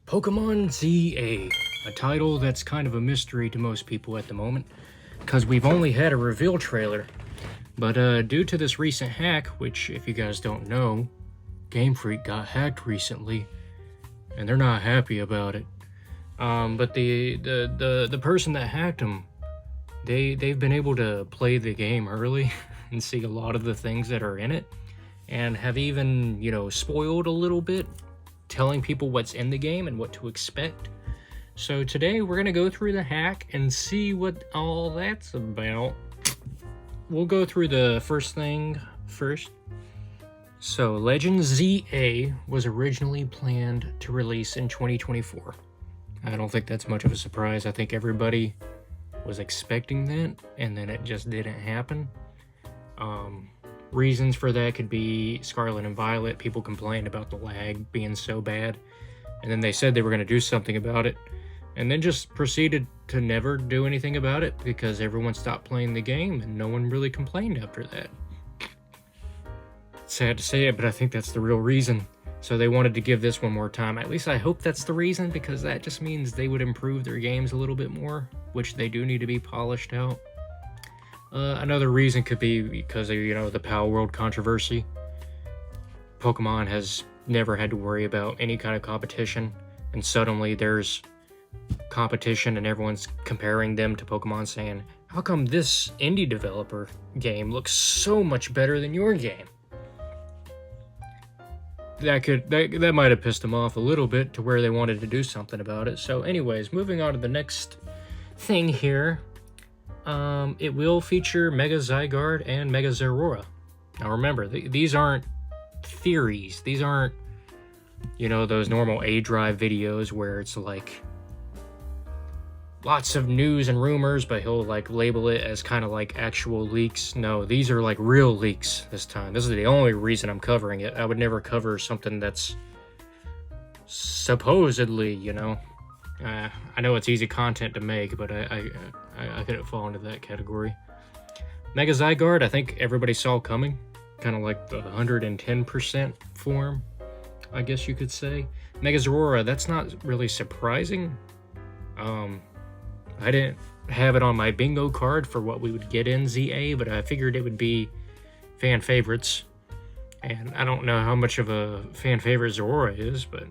Pokemon ZA, a title that's kind of a mystery to most people at the moment, because we've only had a reveal trailer. But due to this recent hack, which if you guys don't know, Gamefreak got hacked recently, and they're not happy about it. But the person that hacked them, they've been able to play the game early and see a lot of the things that are in it, and have even, spoiled a little bit, telling people what's in the game and what to expect. So today we're gonna go through the hack and see what all that's about. We'll go through the first thing first. So Legends ZA was originally planned to release in 2024. I don't think that's much of a surprise. I think everybody was expecting that, and then it just didn't happen. Reasons for that could be Scarlet and Violet. People complained about the lag being so bad, and then they said they were going to do something about it, and then just proceeded to never do anything about it because everyone stopped playing the game and no one really complained after that. Sad to say it, but I think that's the real reason. So they wanted to give this one more time. At least I hope that's the reason, because that just means they would improve their games a little bit more, which they do need to be polished out. Another reason could be because of, the Power World controversy. Pokemon has never had to worry about any kind of competition, and suddenly there's competition and everyone's comparing them to Pokemon, saying, how come this indie developer game looks so much better than your game? That might have pissed them off a little bit to where they wanted to do something about it. So anyways, moving on to the next thing here. It will feature Mega Zygarde and Mega Zeraora. Now remember, these aren't theories. These aren't, those normal A-Drive videos where it's like lots of news and rumors, but he'll label it as kind of like actual leaks. No, these are like real leaks this time. This is the only reason I'm covering it. I would never cover something that's supposedly, I know it's easy content to make, but I couldn't fall into that category. Mega Zygarde, I think everybody saw coming. Kind of like the 110% form, I guess you could say. Mega Zeraora, that's not really surprising. I didn't have it on my bingo card for what we would get in ZA, but I figured it would be fan favorites. And I don't know how much of a fan favorite Zeraora is, but...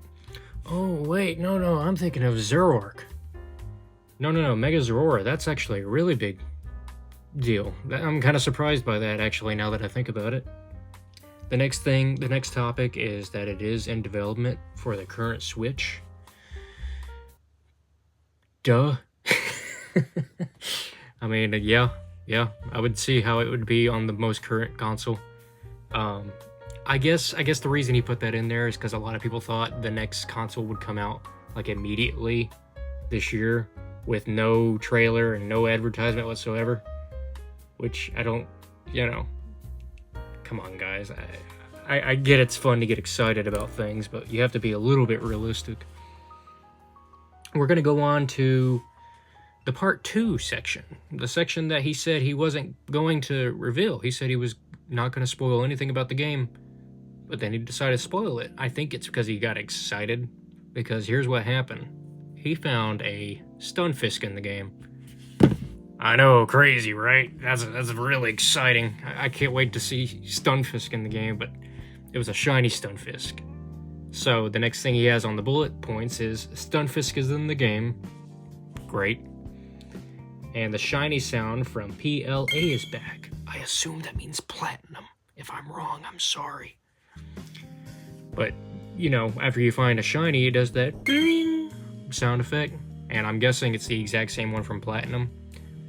Oh, wait, no, I'm thinking of Zoroark. No, Mega Zeraora, that's actually a really big deal. I'm kind of surprised by that, actually, now that I think about it. The next topic is that it is in development for the current Switch. Duh. I mean, yeah, I would see how it would be on the most current console. I guess the reason he put that in there is because a lot of people thought the next console would come out immediately this year with no trailer and no advertisement whatsoever, which I don't, come on guys, I get it's fun to get excited about things, but you have to be a little bit realistic. We're going to go on to the part 2 section, the section that he said he wasn't going to reveal. He said he was not going to spoil anything about the game, but then he decided to spoil it. I think it's because he got excited, because here's what happened. He found a Stunfisk in the game. I know, crazy, right? That's really exciting. I can't wait to see Stunfisk in the game, but it was a shiny Stunfisk. So the next thing he has on the bullet points is Stunfisk is in the game. Great. And the shiny sound from PLA is back. I assume that means platinum. If I'm wrong, I'm sorry. But, after you find a shiny, it does that ding sound effect. And I'm guessing it's the exact same one from Platinum.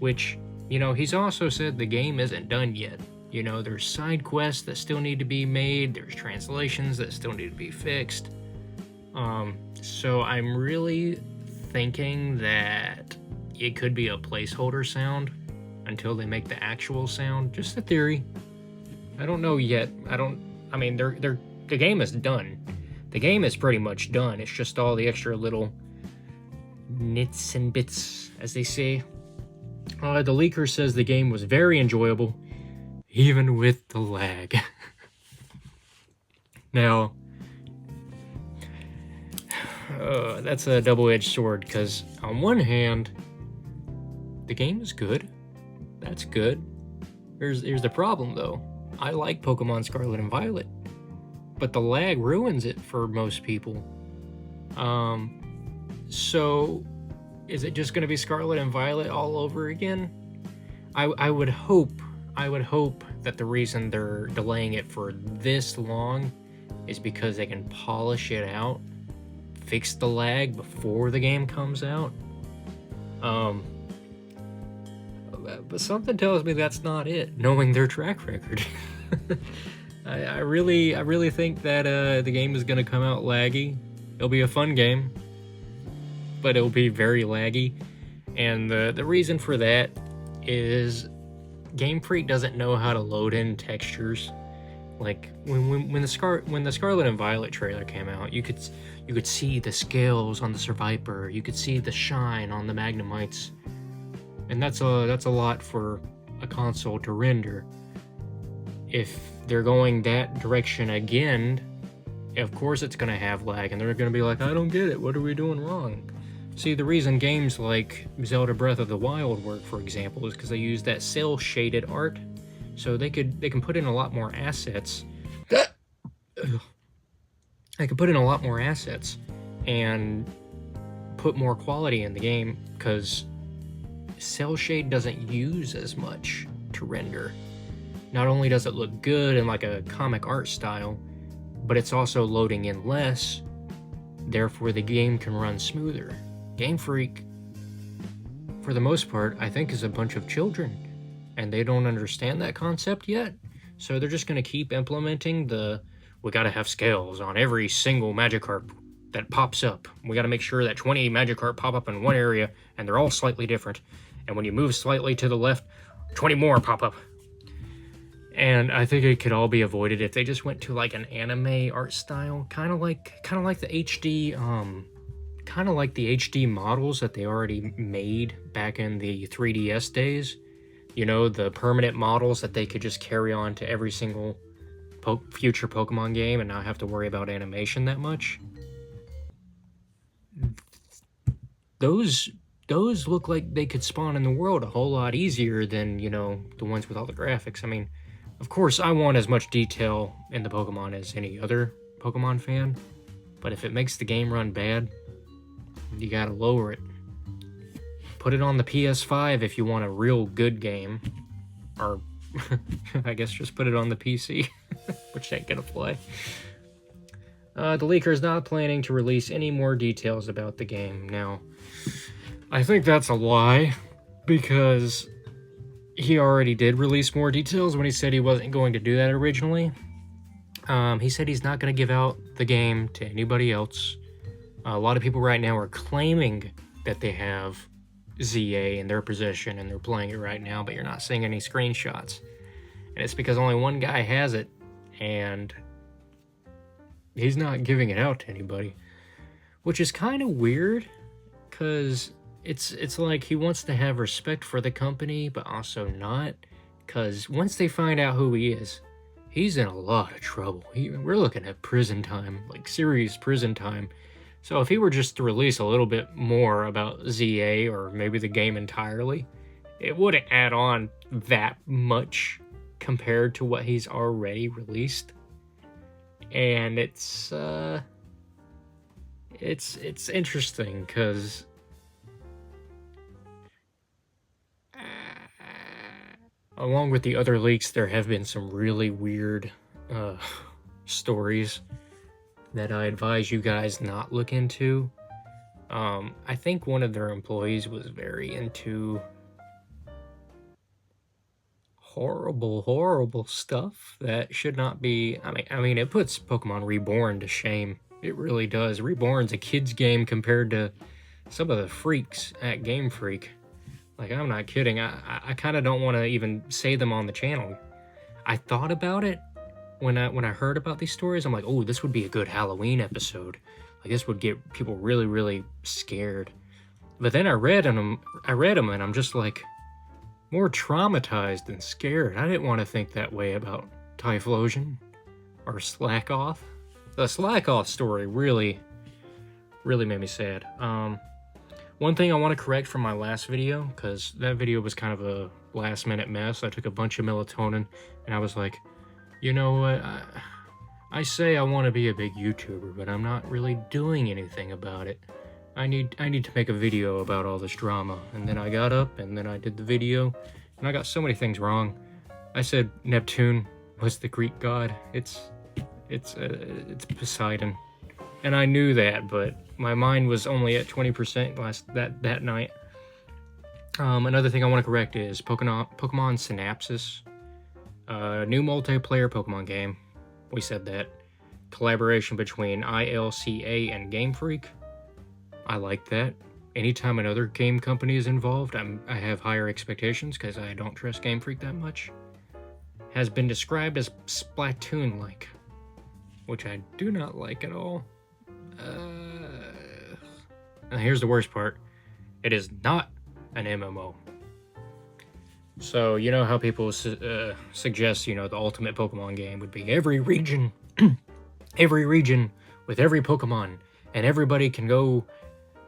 Which, he's also said the game isn't done yet. There's side quests that still need to be made. There's translations that still need to be fixed. So I'm really thinking that it could be a placeholder sound until they make the actual sound. Just a theory. I don't know yet. The game is done. The game is pretty much done. It's just all the extra little nits and bits, as they say. The leaker says the game was very enjoyable, even with the lag. Now, that's a double-edged sword, because on one hand, the game is good. That's good. Here's the problem, though. I like Pokemon Scarlet and Violet, but the lag ruins it for most people. So is it just going to be Scarlet and Violet all over again? I would hope that the reason they're delaying it for this long is because they can polish it out, fix the lag before the game comes out. But something tells me that's not it, knowing their track record. I really think that the game is going to come out laggy. It'll be a fun game, but it'll be very laggy. And the reason for that is Gamefreak doesn't know how to load in textures. Like when the Scarlet and Violet trailer came out, you could see the scales on the Survivor, you could see the shine on the Magnemites, and that's a lot for a console to render. If they're going that direction again, of course it's going to have lag, and they're going to be like, I don't get it, what are we doing wrong? See, the reason games like Zelda Breath of the Wild work, for example, is because they use that cell shaded art, so they can put in a lot more assets. They can put in a lot more assets and put more quality in the game, because cell shade doesn't use as much to render. Not only does it look good in like a comic art style, but it's also loading in less, therefore the game can run smoother. Gamefreak, for the most part, I think is a bunch of children, and they don't understand that concept yet, so they're just going to keep implementing we gotta have scales on every single Magikarp that pops up. We gotta make sure that 20 Magikarp pop up in one area, and they're all slightly different, and when you move slightly to the left, 20 more pop up. And I think it could all be avoided if they just went to like an anime art style, kind of like the HD models that they already made back in the 3DS days. You know, the permanent models that they could just carry on to every single future Pokemon game and not have to worry about animation that much. Those look like they could spawn in the world a whole lot easier than, you know, the ones with all the graphics. I mean, of course, I want as much detail in the Pokemon as any other Pokemon fan, but if it makes the game run bad, you gotta lower it. Put it on the PS5 if you want a real good game, or I guess just put it on the PC, which ain't gonna play. The leaker is not planning to release any more details about the game. Now, I think that's a lie, because he already did release more details when he said he wasn't going to do that originally. He said he's not going to give out the game to anybody else. A lot of people right now are claiming that they have ZA in their possession and they're playing it right now, but you're not seeing any screenshots. And it's because only one guy has it, and he's not giving it out to anybody. Which is kind of weird, because it's like he wants to have respect for the company, but also not. Because once they find out who he is, he's in a lot of trouble. We're looking at prison time, like serious prison time. So if he were just to release a little bit more about ZA, or maybe the game entirely, it wouldn't add on that much compared to what he's already released. And it's interesting, because along with the other leaks, there have been some really weird stories that I advise you guys not look into. I think one of their employees was very into horrible stuff that should not be. I mean, it puts Pokemon Reborn to shame. It really does. Reborn's a kid's game compared to some of the freaks at Gamefreak. Like, I'm not kidding. I kind of don't want to even say them on the channel. I thought about it when I heard about these stories. I'm like, oh, this would be a good Halloween episode. Like, this would get people really, really scared. But then I read them, and I'm just like, more traumatized than scared. I didn't want to think that way about Typhlosion or Slackoth. The Slackoth story really Really made me sad. One thing I want to correct from my last video, because that video was kind of a last minute mess. I took a bunch of melatonin and I was like, you know what, I say I want to be a big YouTuber, but I'm not really doing anything about it. I need to make a video about all this drama. And then I got up and then I did the video and I got so many things wrong. I said Neptune was the Greek god. It's Poseidon. And I knew that, but my mind was only at 20% that night. Another thing I want to correct is Pokemon Synapses. New multiplayer Pokemon game. We said that. Collaboration between ILCA and Gamefreak. I like that. Anytime another game company is involved, I have higher expectations because I don't trust Gamefreak that much. Has been described as Splatoon-like, which I do not like at all. And here's the worst part. It is not an MMO. So, you know how people suggest, you know, the ultimate Pokemon game would be every region, every region with every Pokemon, and everybody can go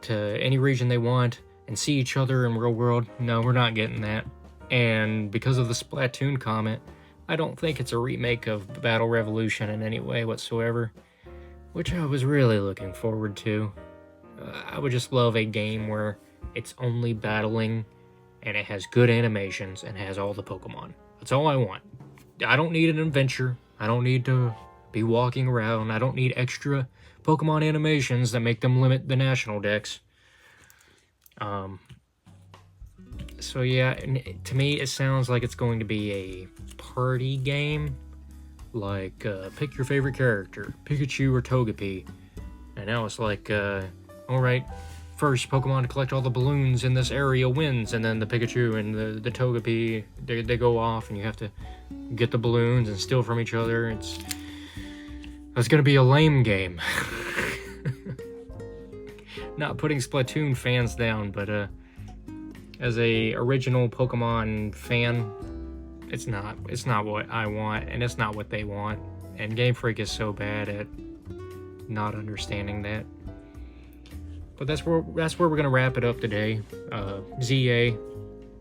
to any region they want and see each other in real world. No, we're not getting that. And because of the Splatoon comment, I don't think it's a remake of Battle Revolution in any way whatsoever, which I was really looking forward to. I would just love a game where it's only battling and it has good animations and has all the Pokemon. That's all I want. I don't need an adventure. I don't need to be walking around. I don't need extra Pokemon animations that make them limit the national dex. So yeah, to me it sounds like it's going to be a party game. Like, pick your favorite character, Pikachu or Togepi. And now it's like, alright, first Pokemon to collect all the balloons in this area wins, and then the Pikachu and the Togepi, they go off, and you have to get the balloons and steal from each other. It's gonna be a lame game. Not putting Splatoon fans down, but as a original Pokemon fan, it's not what I want, and it's not what they want. And Game Freak is so bad at not understanding that. But that's where we're gonna wrap it up today. ZA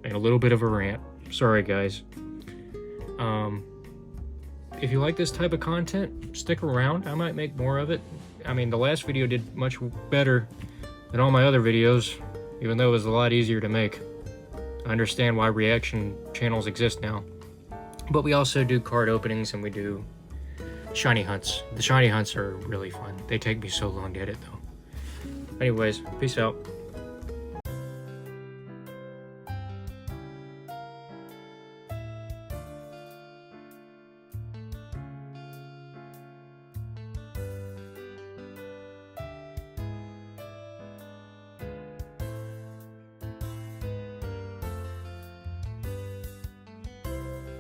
and a little bit of a rant. Sorry guys. If you like this type of content, stick around. I might make more of it. I mean, the last video did much better than all my other videos, even though it was a lot easier to make. I understand why reaction channels exist now. But we also do card openings and we do shiny hunts. The shiny hunts are really fun. They take me so long to edit though. Anyways, peace out.